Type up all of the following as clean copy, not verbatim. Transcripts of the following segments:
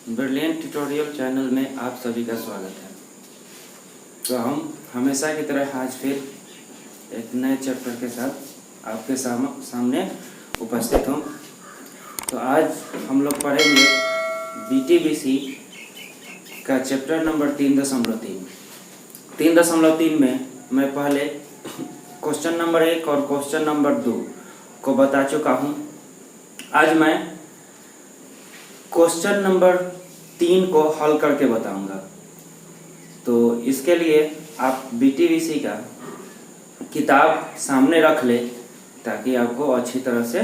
Brilliant tutorial channel में आप सभी का स्वागत है। तो हम हमेशा की तरह आज फिर एक नए चैप्टर के साथ आपके सामने उपस्थित हूँ। तो आज हम लोग पढ़ेंगे BTBC का चैप्टर नंबर 3.3। 3.3 में मैं पहले क्वेश्चन नंबर 1 और क्वेश्चन नंबर 2 को बता चुका हूँ। आज मैं क्वेश्चन नंबर 3 को हल करके बताऊंगा। तो इसके लिए आप BTBC का किताब सामने रख ले ताकि आपको अच्छी तरह से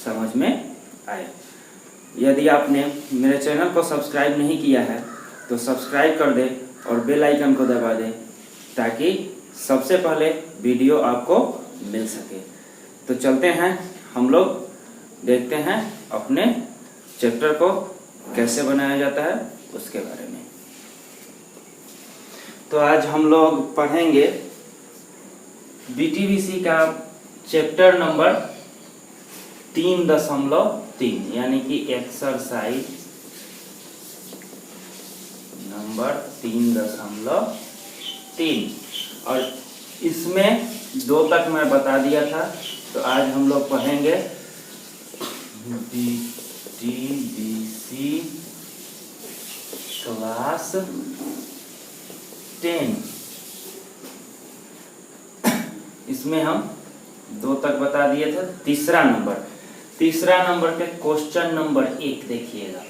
समझ में आए। यदि आपने मेरे चैनल को सब्सक्राइब नहीं किया है तो सब्सक्राइब कर दे और बेल आइकन को दबा दे ताकि सबसे पहले वीडियो आपको मिल सके। तो चलते हैं, हम लोग देखते हैं अपने चैप्टर को कैसे बनाया जाता है उसके बारे में। तो आज हम लोग पढ़ेंगे BTBC का चैप्टर नंबर 3.3 यानी कि एक्सरसाइज नंबर 3.3 और इसमें 2 तक मैं बता दिया था। तो आज हम लोग पढ़ेंगे BTBC क्लास 10। इसमें हम 2 तक बता दिए थे। तीसरा नंबर के क्वेश्चन नंबर 1 देखिएगा।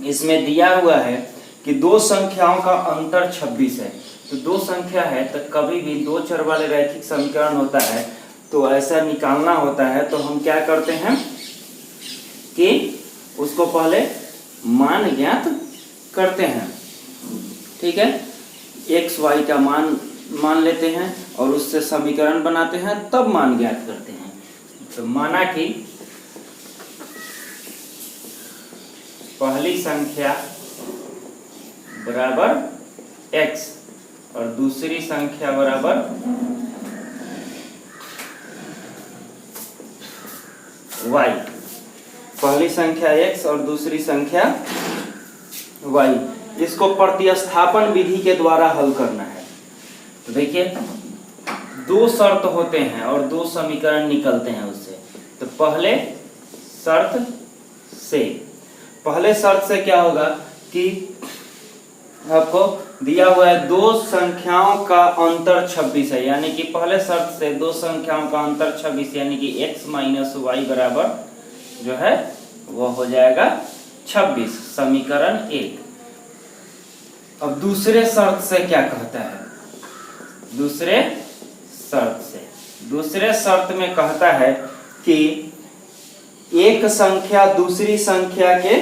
इसमें दिया हुआ है कि 2 संख्याओं का अंतर 26 है। तो 2 संख्या है तो कभी भी 2 चर वाले रैखिक समीकरण होता है तो ऐसा निकालना होता है। तो हम क्या करते हैं कि उसको पहले मान ज्ञात करते हैं, ठीक है। x y का मान लेते हैं और उससे समीकरण बनाते हैं, तब मान ज्ञात करते हैं। तो माना कि पहली संख्या बराबर x और दूसरी संख्या बराबर y। पहली संख्या x और दूसरी संख्या y। इसको प्रतिस्थापन विधि के द्वारा हल करना है। तो देखिए 2 शर्त होते हैं और 2 समीकरण निकलते हैं उससे। तो पहले शर्त से क्या होगा कि आपको दिया हुआ है 2 संख्याओं का अंतर 26 है, यानी कि पहले शर्त से 2 संख्याओं का अंतर 26 यानी कि x माइनस y बराबर जो है वो हो जाएगा 26, समीकरण 1। अब दूसरे शर्त से क्या कहता है? दूसरे शर्त में कहता है कि एक संख्या दूसरी संख्या के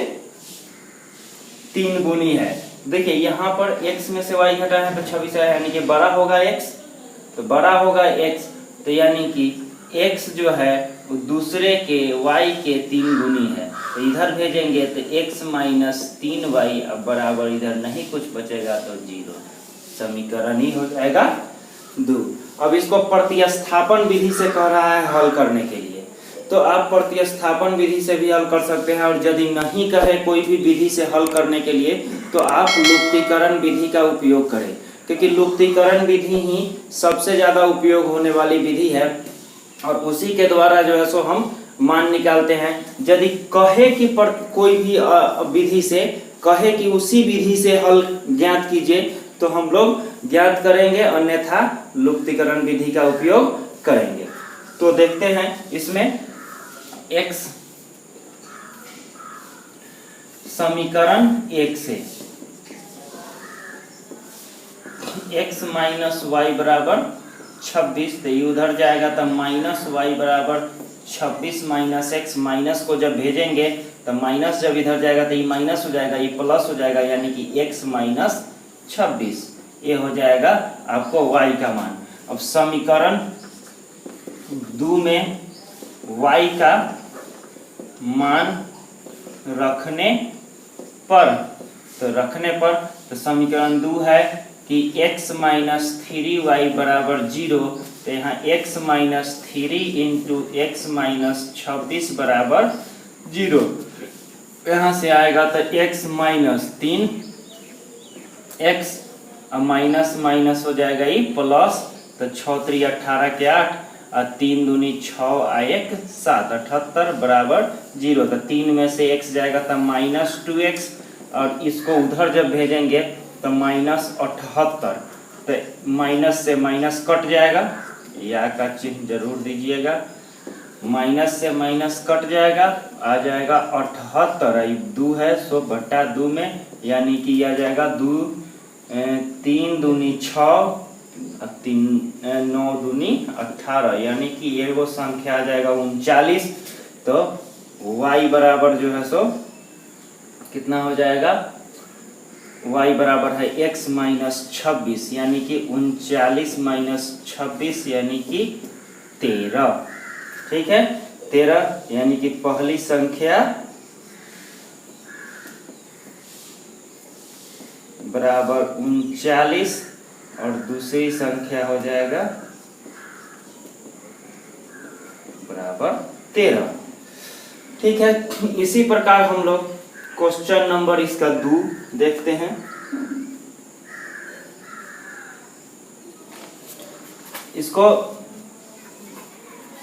3 गुनी है। देखिए यहाँ पर x में से y घटा है तो 26 है, यानी कि बड़ा होगा x, तो बड़ा होगा x, तो यानी कि x जो है वो दूसरे के y के 3 गुनी है। तो इधर भेजेंगे तो x माइनस 3y अब बराबर इधर नहीं कुछ बचेगा तो 0, समीकरण ही हो जाएगा 2। अब इसको प्रतिस्थापन विधि से कह रहा है हल करने के लिए। तो आप प्रतिस्थापन विधि से भी हल कर सकते हैं, और यदि नहीं कहे कोई भी विधि से हल करने के लिए तो आप लुप्तीकरण विधि का उपयोग करें, क्योंकि लुप्तीकरण विधि ही सबसे ज्यादा उपयोग होने वाली विधि है और उसी के द्वारा जो है सो हम मान निकालते हैं। यदि कहे कि कोई भी विधि से कहे कि उसी विधि से हल ज्ञात कीजिए तो हम लोग ज्ञात करेंगे, अन्यथा लुप्तीकरण विधि का उपयोग करेंगे। तो देखते हैं इसमें x समीकरण 1 से x माइनस y बराबर 26, तो ये उधर जाएगा तो माइनस y बराबर 26 माइनस x। माइनस को जब भेजेंगे तो माइनस जब इधर जाएगा तो ये माइनस हो जाएगा, ये प्लस हो जाएगा, यानी कि x माइनस 26। ये हो जाएगा आपको y का मान। अब समीकरण 2 में y का मान रखने पर तो समीकरण 2 है कि x माइनस 3y बराबर 0। तो यहाँ x minus 3 into x minus 26 बराबर 0। यहाँ से आएगा तो x minus 3 x minus minus हो जाएगा ये प्लस, तो 6 3 18 के 8 और 3 दूनी 6 और 1 7 78 बराबर 0। तो 3 में से x जाएगा तो माइनस 2x और इसको उधर जब भेजेंगे तो माइनस 78, तो माइनस से माइनस कट जाएगा, या का चिन्ह जरूर दीजिएगा। माइनस से माइनस कट जाएगा, आ जाएगा 78, 2 है सो बटा 2 में, यानी कि आ जाएगा 2 3 दूनी 6 3 9 दूनी 18, यानी कि एगो संख्या आ जाएगा 39। तो y बराबर जो है सो कितना हो जाएगा, y बराबर है x माइनस 26, यानी कि 39 माइनस 26 यानी कि 13। ठीक है, 13 यानी कि पहली संख्या बराबर 39 और दूसरी संख्या हो जाएगा बराबर 13। ठीक है, इसी प्रकार हम लोग क्वेश्चन नंबर इसका 2 देखते हैं। इसको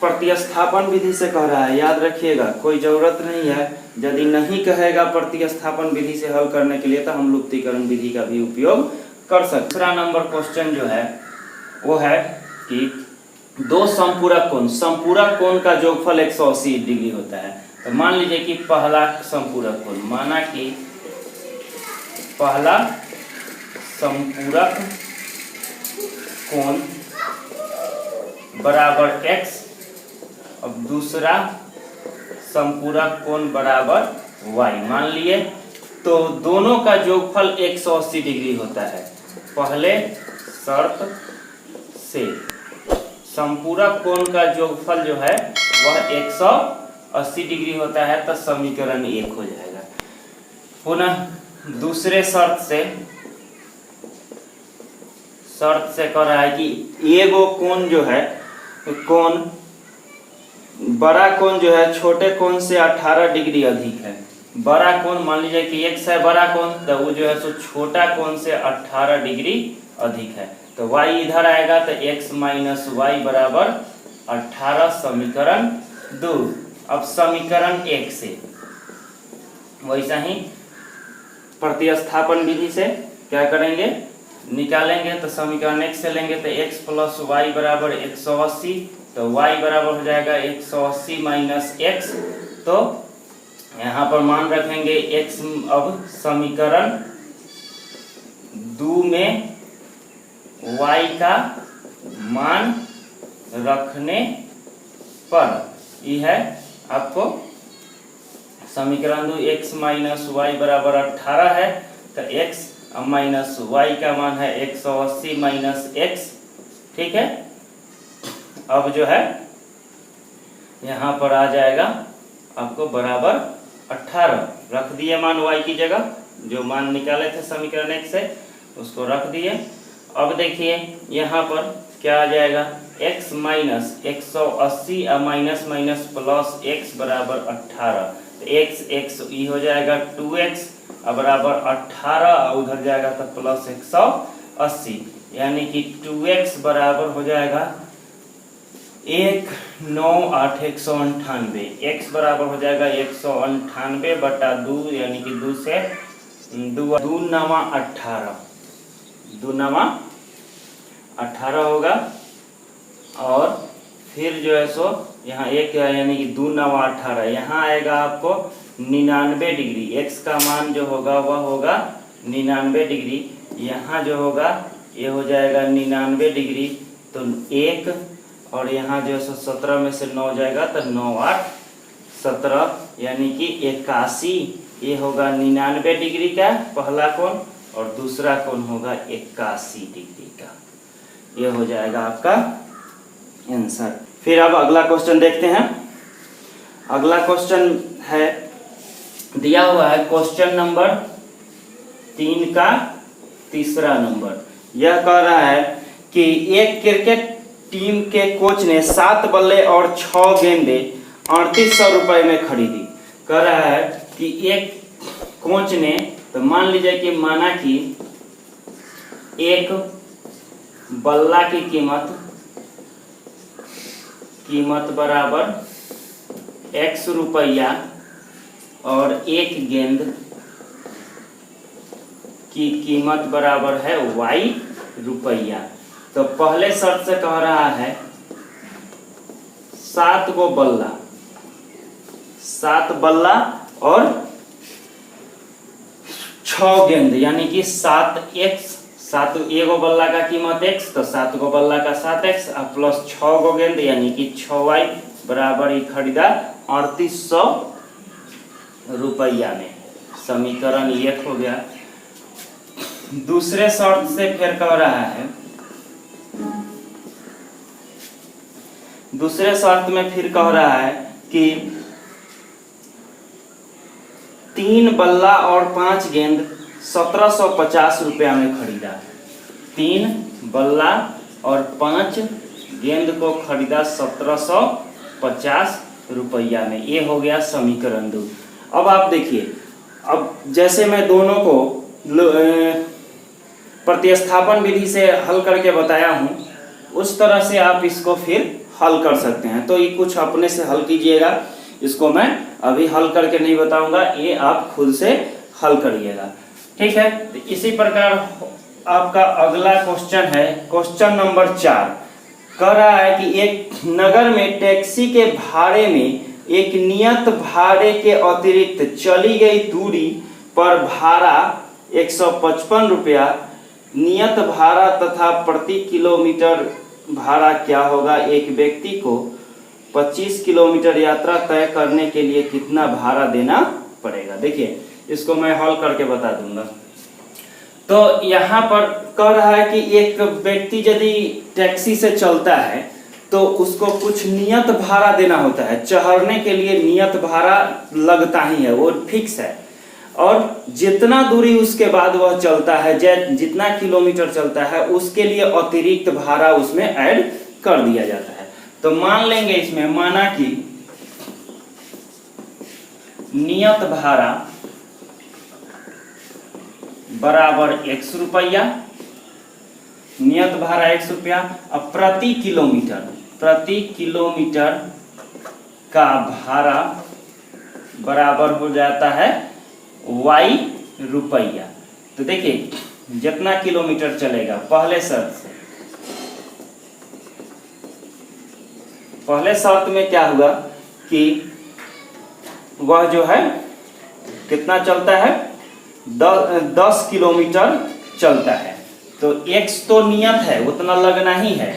प्रतिस्थापन विधि से कह रहा है, याद रखिएगा, कोई जरूरत नहीं है, यदि नहीं कहेगा प्रतिस्थापन विधि से हल करने के लिए तो हम लुप्तीकरण विधि का भी उपयोग कर सकते। दूसरा नंबर क्वेश्चन जो है वो है कि दो संपूरक कोण का जोगफल 180 डिग्री होता है। तो मान लीजिए कि पहला संपूरक कोण, माना कि पहला संपूरक कोण बराबर x, अब दूसरा संपूरक कोण बराबर y मान लिए, तो दोनों का जोगफल 180 डिग्री होता है। पहले शर्त से संपूरक कोण का जोगफल जो है वह 180 डिग्री होता है, तो समीकरण 1 हो जाएगा। पुनः दूसरे शर्त से कह रहा है कि एगो कोण जो है, कोण बड़ा कोण जो है छोटे कोण से 18 डिग्री अधिक है। बड़ा कोण मान लीजिए कि x है बड़ा कोण, तो वो जो है सो छोटा कोण से 18 डिग्री अधिक है। तो y इधर आएगा तो x माइनस वाई बराबर 18, समीकरण 2। अब समीकरण 1 से वैसा ही प्रतिस्थापन विधि से क्या करेंगे, निकालेंगे। तो समीकरण 1 से लेंगे तो x प्लस वाई बराबर 180, तो y बराबर हो जाएगा 180 माइनस x। तो यहाँ पर मान रखेंगे x। अब समीकरण 2 में y का मान रखने पर यह है आपको समीकरण 2, x माइनस वाई बराबर 18 है, तो x माइनस वाई का मान है 180 माइनस x। ठीक है, अब जो है यहाँ पर आ जाएगा आपको बराबर 18, रख दिए मान y की जगह, जो मान निकाले थे समीकरण 1 से उसको रख दिए। अब देखिए यहाँ पर क्या आ जाएगा, x माइनस 180 और माइनस माइनस प्लस x बराबर 18, x ये हो जाएगा 2x बराबर 18, उधर जाएगा तो प्लस 180, यानी कि 2x बराबर हो जाएगा 198 x बराबर हो जाएगा 198 बटा 2, यानी कि 2 से 2 नवा 18 होगा। और फिर जो है सो यहाँ एक यानी कि 2 नवा 18, यहाँ आएगा आपको 99 डिग्री, x का मान जो होगा वह होगा 99 डिग्री। यहाँ जो होगा ये हो जाएगा 99 डिग्री, तो 1 और यहाँ जो है सो 17 में से 9 जाएगा तो 9 8 17, यानी कि 81। ये होगा 99 डिग्री का पहला कोण और दूसरा कोण होगा 81 डिग्री का। ये हो जाएगा आपका आंसर। फिर अब अगला क्वेश्चन देखते हैं। अगला क्वेश्चन है दिया हुआ है क्वेश्चन नंबर 3 का तीसरा नंबर। यह कह रहा है कि एक क्रिकेट टीम के कोच ने 7 बल्ले और 6 गेंदे 3800 रुपए में खरीदी। कह रहा है कि एक कोच ने, तो मान लीजिए कि माना कि एक बल्ला की कीमत बराबर x रुपया और एक गेंद की कीमत बराबर है y रुपया। तो पहले शर्त से कह रहा है 7 बल्ला और 6 गेंद, यानी कि 7x, 7 एगो बल्ला का कीमत x, तो 7 गो बल्ला का 7x और प्लस 6 गो गेंद यानी कि 6y बराबर ही खरीदा 3800 रुपया में। समीकरण 1 हो गया। दूसरे शर्त से फिर कह रहा है, दूसरे शर्त में फिर कह रहा है कि 3 बल्ला और 5 गेंद 1750 रुपया में खरीदा। 3 बल्ला और 5 गेंद को खरीदा 1750 रुपया में। ये हो गया समीकरण 2। अब आप देखिए, अब जैसे मैं दोनों को प्रतिस्थापन विधि से हल करके बताया हूं, उस तरह से आप इसको फिर हल कर सकते हैं। तो ये कुछ अपने से हल कीजिएगा, इसको मैं अभी हल करके नहीं बताऊंगा, ये आप खुद से हल करिएगा, ठीक है। तो इसी प्रकार आपका अगला क्वेश्चन है, क्वेश्चन नंबर 4। कह रहा है कि एक नगर में टैक्सी के भाड़े में एक नियत भाड़े के अतिरिक्त चली गई दूरी पर भाड़ा 155 रुपया, नियत भाड़ा तथा प्रति किलोमीटर भाड़ा क्या होगा? एक व्यक्ति को 25 किलोमीटर यात्रा तय करने के लिए कितना भाड़ा देना पड़ेगा? देखिए, इसको मैं हल करके बता दूंगा। तो यहाँ पर कह रहा है कि एक व्यक्ति यदि टैक्सी से चलता है तो उसको कुछ नियत भाड़ा देना होता है। चढ़ने के लिए नियत भाड़ा लगता ही है, वो फिक्स है, और जितना दूरी उसके बाद वह चलता है, जितना किलोमीटर चलता है, उसके लिए अतिरिक्त भाड़ा उसमें ऐड कर दिया जाता है। तो मान लेंगे इसमें, माना कि नियत भाड़ा बराबर 100 रुपया, नियत भाड़ा 100 रुपया, अब प्रति किलोमीटर का भाड़ा बराबर हो जाता है y रुपया। तो देखिए, जितना किलोमीटर चलेगा, पहले शर्त में क्या हुआ कि वह जो है कितना चलता है, 10 किलोमीटर चलता है। तो x तो नियत है, उतना लगना ही है।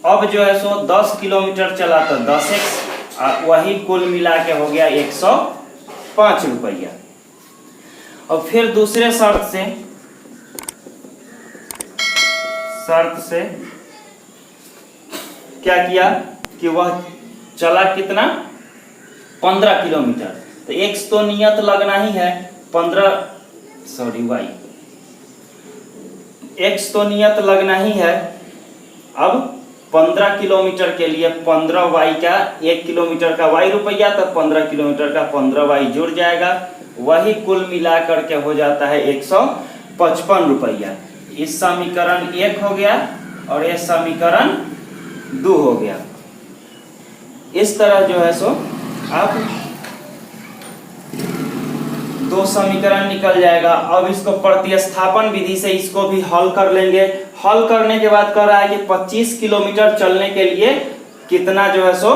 अब जो है सो 10 किलोमीटर चला तो 10x, वही कुल मिला के हो गया 105 रुपया। और फिर दूसरे शर्त से क्या किया कि वह चला कितना, 15 किलोमीटर। तो x तो नियत लगना ही है, y x तो नियत लगना ही है। अब 15 किलोमीटर के लिए 15y का, 1 किलोमीटर का y रुपया, तो 15 किलोमीटर का 15y जुड़ जाएगा, वही कुल मिला करके हो जाता है 155 रुपया। इस समीकरण 1 हो गया और ये समीकरण 2 हो गया। इस तरह जो है सो आप 2 समीकरण निकल जाएगा। अब इसको प्रतिस्थापन विधि से इसको भी हल कर लेंगे। हल करने के बाद कह रहा है कि 25 किलोमीटर चलने के लिए कितना जो है सो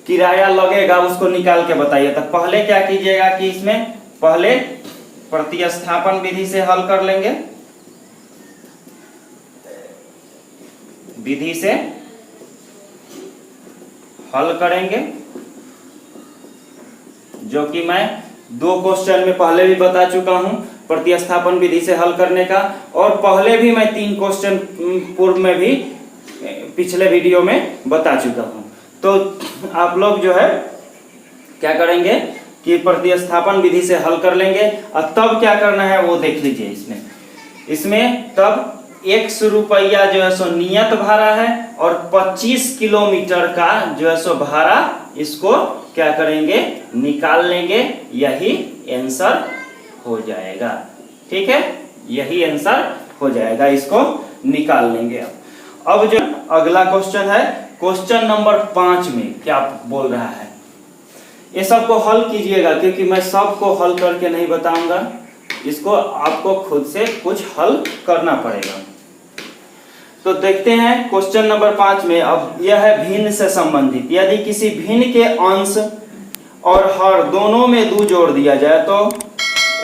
किराया लगेगा, उसको निकाल के बताइए। तो पहले क्या कीजिएगा कि इसमें पहले प्रतिस्थापन विधि से हल कर लेंगे, विधि से हल करेंगे, जो कि मैं 2 क्वेश्चन में पहले भी बता चुका हूं प्रतिस्थापन विधि से हल करने का, और पहले भी मैं 3 क्वेश्चन पूर्व में भी पिछले वीडियो में बता चुका हूं। तो आप लोग जो है क्या करेंगे कि प्रतिस्थापन विधि से हल कर लेंगे, और तब क्या करना है वो देख लीजिए। इसमें तब 100 रुपया जो है सो नियत भाड़ा है और 25 किलोमीटर का जो है सो भाड़ा इसको क्या करेंगे, निकाल लेंगे, यही आंसर हो जाएगा। ठीक है, यही आंसर हो जाएगा, इसको निकाल लेंगे। अब जो अगला क्वेश्चन है, क्वेश्चन नंबर 5 में क्या बोल रहा है, ये सबको हल कीजिएगा, क्योंकि मैं सबको हल करके नहीं बताऊंगा, इसको आपको खुद से कुछ हल करना पड़ेगा। तो देखते हैं क्वेश्चन नंबर 5 में। अब यह है भिन्न से संबंधित। यदि किसी भिन्न के अंश और हर दोनों में 2 जोड़ दिया जाए तो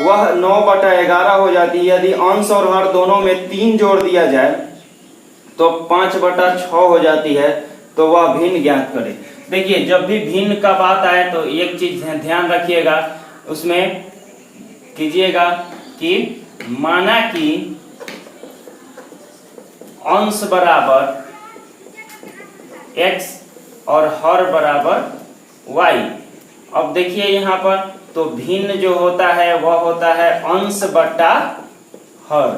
वह 9/11 हो जाती है। यदि अंश और हर दोनों में 3 जोड़ दिया जाए तो 5/6 हो जाती है। तो वह भिन्न ज्ञात करे। देखिए, जब भी भिन्न का बात आए तो एक चीज ध्यान रखिएगा, उसमें कीजिएगा कि माना कि अंश बराबर x और हर बराबर y। अब देखिए यहाँ पर तो भिन्न जो होता है वह होता है अंश बटा हर।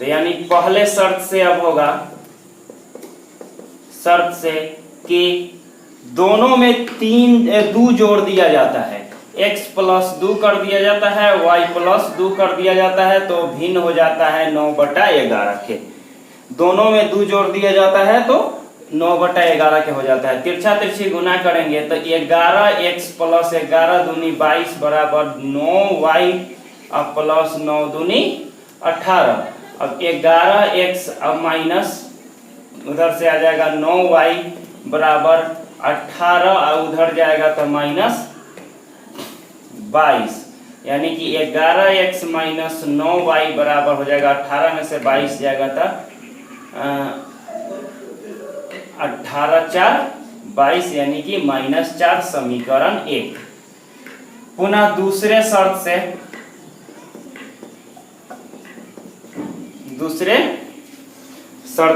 तो यानी पहले शर्त से अब होगा, शर्त से कि दोनों में 2 जोड़ दिया जाता है, x प्लस 2 कर दिया जाता है, y प्लस 2 कर दिया जाता है, तो भिन्न हो जाता है 9/11 के। दोनों में 2 जोड़ दिया जाता है तो 9/11 के हो जाता है। तिरछा तिरछी गुना करेंगे तो 11x प्लस 11 दूनी 22 बराबर 9y अब प्लस 9 दूनी 18। अब 11x अब माइनस उधर से आ जाएगा 9y बराबर 18 और उधर जाएगा तो माइनस 22, यानी कि 11x माइनस 9y बराबर हो जाएगा 18 में से 22 जाएगा तो 18 4 22, यानी कि -4 समीकरण 1। पुनः दूसरे शर्त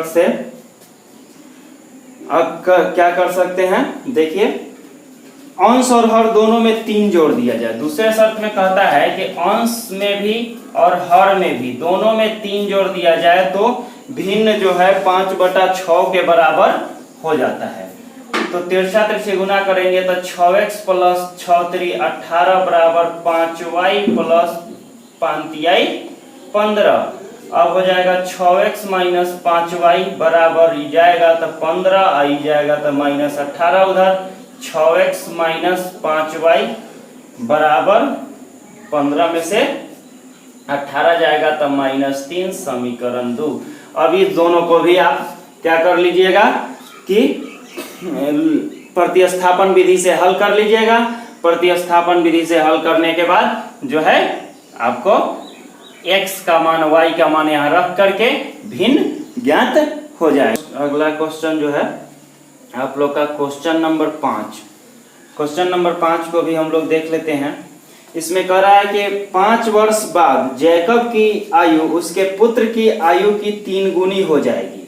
से अब क्या कर सकते हैं, देखिए अंश और हर दोनों में 3 जोड़ दिया जाए। दूसरे शर्त में कहता है कि अंश में भी और हर में भी दोनों में 3 जोड़ दिया जाए तो भिन्न जो है 5/6 के बराबर हो जाता है। तो तिरछा तिरछी गुना करेंगे तो 6x प्लस 6 3 18 बराबर 5y प्लस 5y 15। अब हो जाएगा 6x माइनस 5y बराबर ई जाएगा तो 15, आई जाएगा तो माइनस 18 उधर। 6x माइनस 5y बराबर 15 में से 18 जाएगा तो -3 समीकरण 2। अब इस दोनों को भी आप क्या कर लीजिएगा कि प्रतिस्थापन विधि से हल कर लीजिएगा। प्रतिस्थापन विधि से हल करने के बाद जो है आपको x का मान y का मान यहाँ रख करके भिन्न ज्ञात हो जाए। अगला क्वेश्चन जो है आप लोग का क्वेश्चन नंबर 5। क्वेश्चन नंबर 5 को भी हम लोग देख लेते हैं। इसमें कह रहा है कि 5 वर्ष बाद जैकब की आयु उसके पुत्र की आयु की 3 गुनी हो जाएगी।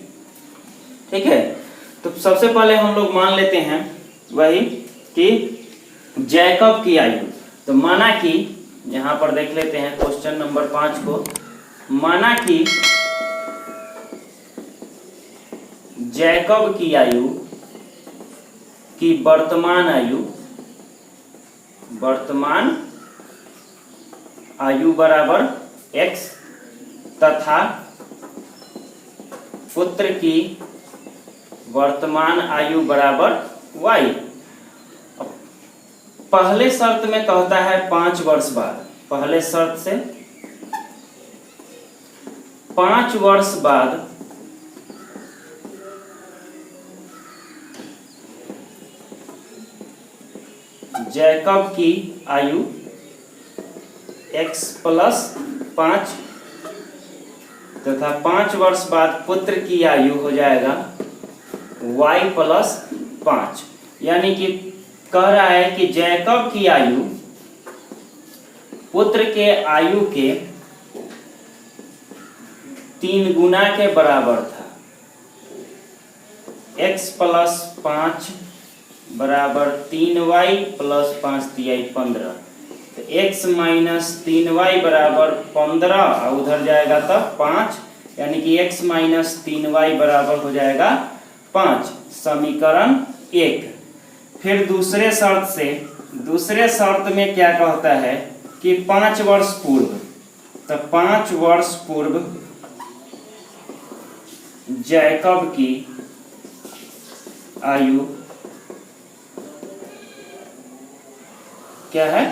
ठीक है, तो सबसे पहले हम लोग मान लेते हैं वही कि जैकब की आयु। तो माना कि यहां पर देख लेते हैं क्वेश्चन नंबर 5 को। माना कि जैकब की आयु की वर्तमान आयु बराबर x तथा पुत्र की वर्तमान आयु बराबर y। पहले शर्त में कहता है 5 वर्ष बाद। पहले शर्त से 5 वर्ष बाद जैकब की आयु x प्लस 5 तथा 5 वर्ष बाद पुत्र की आयु हो जाएगा y प्लस 5। यानी कि कह रहा है कि जैकब की आयु पुत्र के आयु के 3 गुना के बराबर था। x प्लस 5 बराबर 3y प्लस 5 तिहाई 15। तो x माइनस 3y बराबर 15 और उधर जाएगा तो 5, यानी कि x माइनस 3y बराबर हो जाएगा 5 समीकरण 1। फिर दूसरे शर्त से दूसरे शर्त में क्या कहता है कि 5 वर्ष पूर्व, तो 5 वर्ष पूर्व जैकब की आयु क्या है,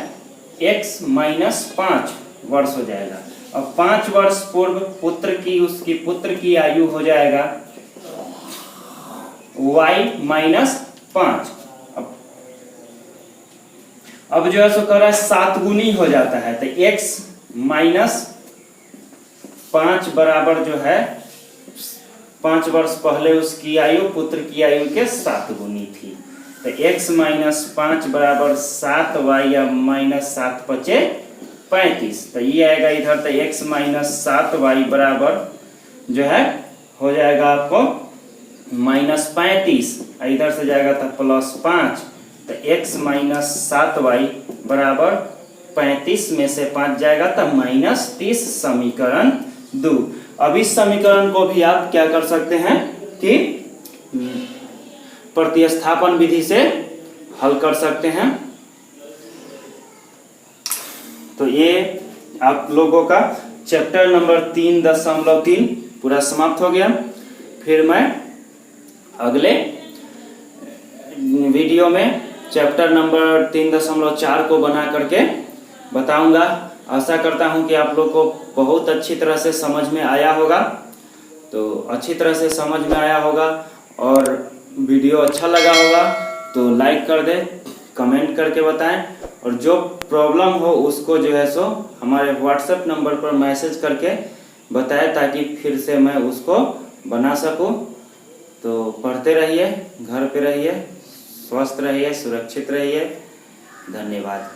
x माइनस 5 वर्ष हो जाएगा। अब 5 वर्ष पूर्व पुत्र की, उसकी पुत्र की आयु हो जाएगा y माइनस 5। अब जो है सो कह रहा है 7 गुनी हो जाता है, तो x माइनस 5 बराबर जो है 5 वर्ष पहले उसकी आयु पुत्र की आयु के 7 गुनी थी, तो x माइनस 5 बराबर 7y या माइनस 7 पचे 35, तो ये आएगा इधर, तो x माइनस 7y बराबर जो है हो जाएगा आपको माइनस 35, इधर से जाएगा तो प्लस 5, तो x माइनस 7y बराबर 35 में से 5 जाएगा तो माइनस 30, समीकरण 2। अब इस समीकरण को भी आप क्या कर सकते हैं कि प्रतिस्थापन विधि से हल कर सकते हैं। तो ये आप लोगों का चैप्टर नंबर 3.3 पूरा समाप्त हो गया। फिर मैं अगले वीडियो में चैप्टर नंबर 3.4 को बना करके बताऊंगा। आशा करता हूं कि आप लोग को बहुत अच्छी तरह से समझ में आया होगा। तो अच्छी तरह से समझ में आया होगा और वीडियो अच्छा लगा होगा तो लाइक कर दें, कमेंट करके बताएं, और जो प्रॉब्लम हो उसको जो है सो हमारे व्हाट्सएप नंबर पर मैसेज करके बताएं, ताकि फिर से मैं उसको बना सकूं। तो पढ़ते रहिए, घर पे रहिए, स्वस्थ रहिए, सुरक्षित रहिए। धन्यवाद।